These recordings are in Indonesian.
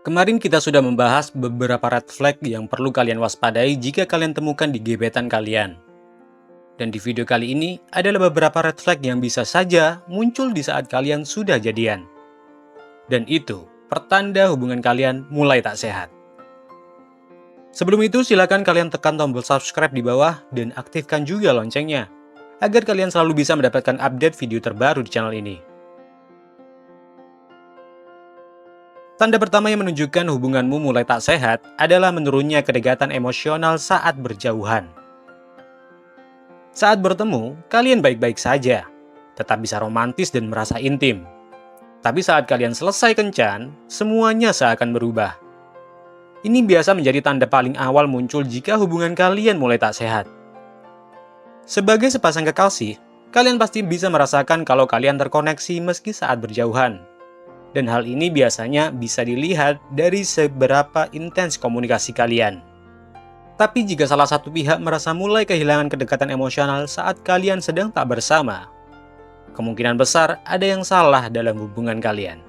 Kemarin kita sudah membahas beberapa red flag yang perlu kalian waspadai jika kalian temukan di gebetan kalian. Dan di video kali ini adalah beberapa red flag yang bisa saja muncul di saat kalian sudah jadian. Dan itu pertanda hubungan kalian mulai tak sehat. Sebelum itu silakan kalian tekan tombol subscribe di bawah dan aktifkan juga loncengnya, agar kalian selalu bisa mendapatkan update video terbaru di channel ini. Tanda pertama yang menunjukkan hubunganmu mulai tak sehat adalah menurunnya kedekatan emosional saat berjauhan. Saat bertemu, kalian baik-baik saja, tetap bisa romantis dan merasa intim. Tapi saat kalian selesai kencan, semuanya seakan berubah. Ini biasa menjadi tanda paling awal muncul jika hubungan kalian mulai tak sehat. Sebagai sepasang kekasih, kalian pasti bisa merasakan kalau kalian terkoneksi meski saat berjauhan. Dan hal ini biasanya bisa dilihat dari seberapa intens komunikasi kalian. Tapi jika salah satu pihak merasa mulai kehilangan kedekatan emosional saat kalian sedang tak bersama, kemungkinan besar ada yang salah dalam hubungan kalian.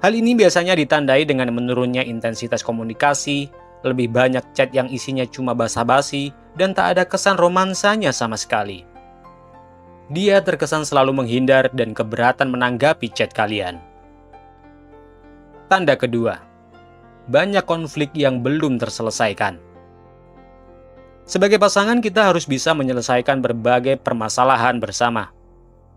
Hal ini biasanya ditandai dengan menurunnya intensitas komunikasi, lebih banyak chat yang isinya cuma basa-basi, dan tak ada kesan romansanya sama sekali. Dia terkesan selalu menghindar dan keberatan menanggapi chat kalian. Tanda kedua, banyak konflik yang belum terselesaikan. Sebagai pasangan, kita harus bisa menyelesaikan berbagai permasalahan bersama.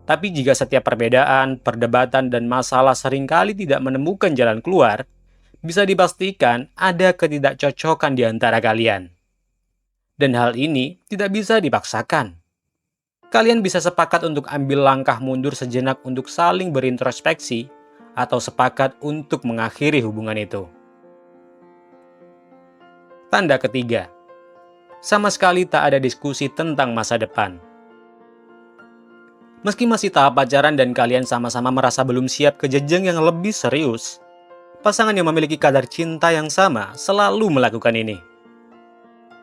Tapi jika setiap perbedaan, perdebatan, dan masalah seringkali tidak menemukan jalan keluar, bisa dipastikan ada ketidakcocokan di antara kalian. Dan hal ini tidak bisa dipaksakan. Kalian bisa sepakat untuk ambil langkah mundur sejenak untuk saling berintrospeksi, atau sepakat untuk mengakhiri hubungan itu. Tanda ketiga, sama sekali tak ada diskusi tentang masa depan. Meski masih tahap pacaran dan kalian sama-sama merasa belum siap ke jenjang yang lebih serius, pasangan yang memiliki kadar cinta yang sama selalu melakukan ini.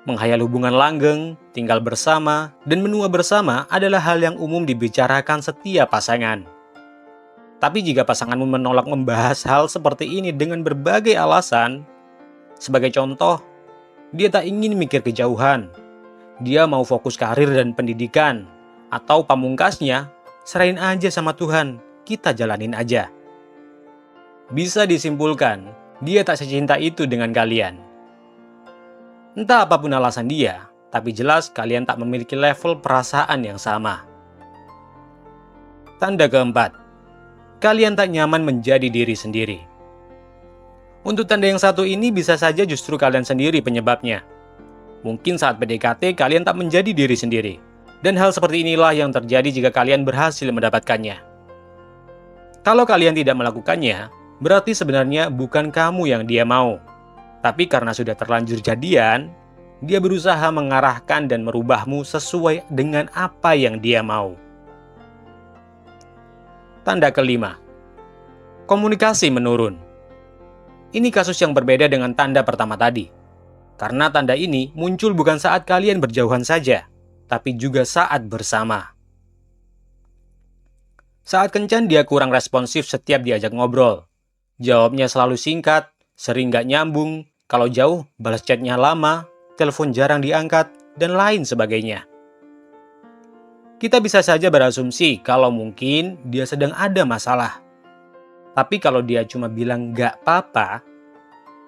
Menghayal hubungan langgeng, tinggal bersama, dan menua bersama adalah hal yang umum dibicarakan setiap pasangan. Tapi jika pasanganmu menolak membahas hal seperti ini dengan berbagai alasan, sebagai contoh, dia tak ingin mikir kejauhan, dia mau fokus karir dan pendidikan, atau pamungkasnya, serahin aja sama Tuhan, kita jalanin aja. Bisa disimpulkan, dia tak secinta itu dengan kalian. Entah apapun alasan dia, tapi jelas kalian tak memiliki level perasaan yang sama. Tanda keempat, kalian tak nyaman menjadi diri sendiri. Untuk tanda yang satu ini bisa saja justru kalian sendiri penyebabnya. Mungkin saat PDKT kalian tak menjadi diri sendiri. Dan hal seperti inilah yang terjadi jika kalian berhasil mendapatkannya. Kalau kalian tidak melakukannya, berarti sebenarnya bukan kamu yang dia mau. Tapi karena sudah terlanjur jadian, dia berusaha mengarahkan dan merubahmu sesuai dengan apa yang dia mau. Tanda kelima, komunikasi menurun. Ini kasus yang berbeda dengan tanda pertama tadi. Karena tanda ini muncul bukan saat kalian berjauhan saja, tapi juga saat bersama. Saat kencan dia kurang responsif setiap diajak ngobrol. Jawabnya selalu singkat, sering gak nyambung. Kalau jauh, balas chatnya lama, telepon jarang diangkat, dan lain sebagainya. Kita bisa saja berasumsi kalau mungkin dia sedang ada masalah. Tapi kalau dia cuma bilang gak apa-apa,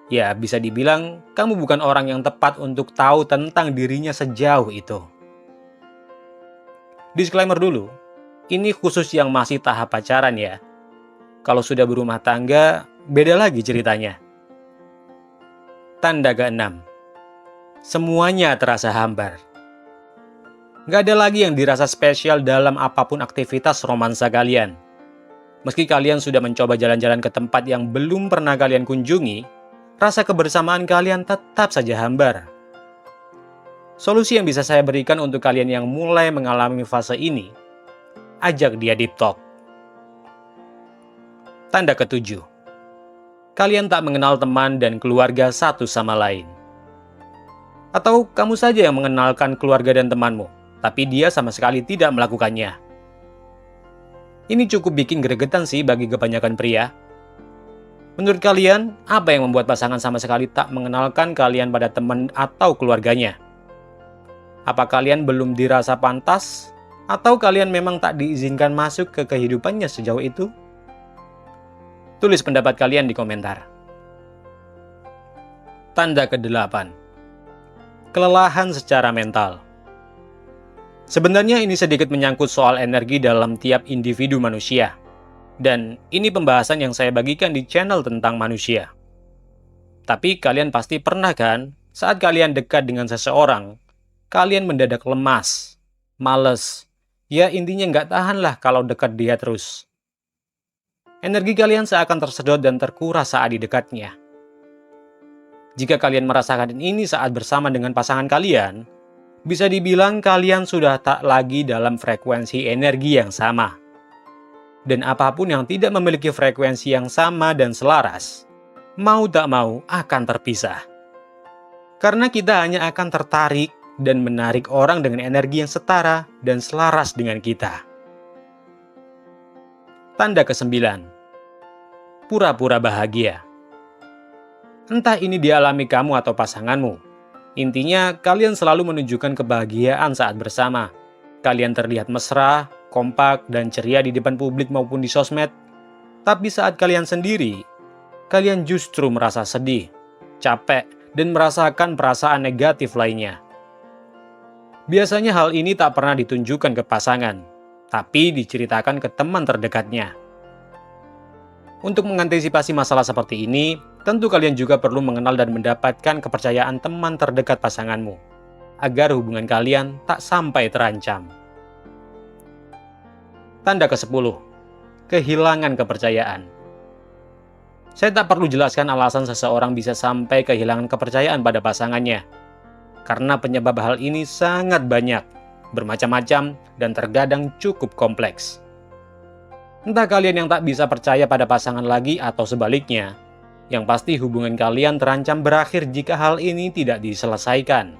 ya bisa dibilang kamu bukan orang yang tepat untuk tahu tentang dirinya sejauh itu. Disclaimer dulu, ini khusus yang masih tahap pacaran ya. Kalau sudah berumah tangga, beda lagi ceritanya. Tanda ke-6, semuanya terasa hambar. Gak ada lagi yang dirasa spesial dalam apapun aktivitas romansa kalian. Meski kalian sudah mencoba jalan-jalan ke tempat yang belum pernah kalian kunjungi, rasa kebersamaan kalian tetap saja hambar. Solusi yang bisa saya berikan untuk kalian yang mulai mengalami fase ini, ajak dia deep talk. Tanda ke-7, kalian tak mengenal teman dan keluarga satu sama lain. Atau kamu saja yang mengenalkan keluarga dan temanmu, tapi dia sama sekali tidak melakukannya. Ini cukup bikin gregetan sih bagi kebanyakan pria. Menurut kalian, apa yang membuat pasangan sama sekali tak mengenalkan kalian pada teman atau keluarganya? Apa kalian belum dirasa pantas? Atau kalian memang tak diizinkan masuk ke kehidupannya sejauh itu? Tulis pendapat kalian di komentar. Tanda ke-8. Kelelahan secara mental. Sebenarnya ini sedikit menyangkut soal energi dalam tiap individu manusia. Dan ini pembahasan yang saya bagikan di channel tentang manusia. Tapi kalian pasti pernah kan, saat kalian dekat dengan seseorang, kalian mendadak lemas, males, ya intinya nggak tahan lah kalau dekat dia terus. Energi kalian seakan tersedot dan terkuras saat di dekatnya. Jika kalian merasakan ini saat bersama dengan pasangan kalian, bisa dibilang kalian sudah tak lagi dalam frekuensi energi yang sama. Dan apapun yang tidak memiliki frekuensi yang sama dan selaras, mau tak mau akan terpisah. Karena kita hanya akan tertarik dan menarik orang dengan energi yang setara dan selaras dengan kita. Tanda ke-9. Pura-pura bahagia. Entah ini dialami kamu atau pasanganmu. Intinya, kalian selalu menunjukkan kebahagiaan saat bersama. Kalian terlihat mesra, kompak, dan ceria di depan publik maupun di sosmed. Tapi saat kalian sendiri, kalian justru merasa sedih, capek, dan merasakan perasaan negatif lainnya. Biasanya hal ini tak pernah ditunjukkan ke pasangan, tapi diceritakan ke teman terdekatnya. Untuk mengantisipasi masalah seperti ini, tentu kalian juga perlu mengenal dan mendapatkan kepercayaan teman terdekat pasanganmu, agar hubungan kalian tak sampai terancam. Tanda ke-10. Kehilangan kepercayaan. Saya tak perlu jelaskan alasan seseorang bisa sampai kehilangan kepercayaan pada pasangannya. Karena penyebab hal ini sangat banyak, bermacam-macam, dan terkadang cukup kompleks. Entah kalian yang tak bisa percaya pada pasangan lagi atau sebaliknya, yang pasti hubungan kalian terancam berakhir jika hal ini tidak diselesaikan.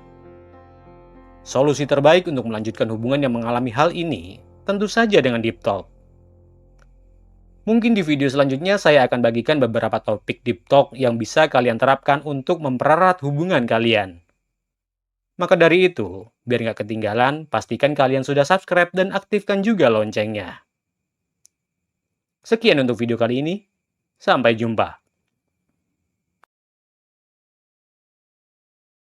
Solusi terbaik untuk melanjutkan hubungan yang mengalami hal ini tentu saja dengan deep talk. Mungkin di video selanjutnya saya akan bagikan beberapa topik deep talk yang bisa kalian terapkan untuk mempererat hubungan kalian. Maka dari itu, biar nggak ketinggalan, pastikan kalian sudah subscribe dan aktifkan juga loncengnya. Sekian untuk video kali ini, sampai jumpa.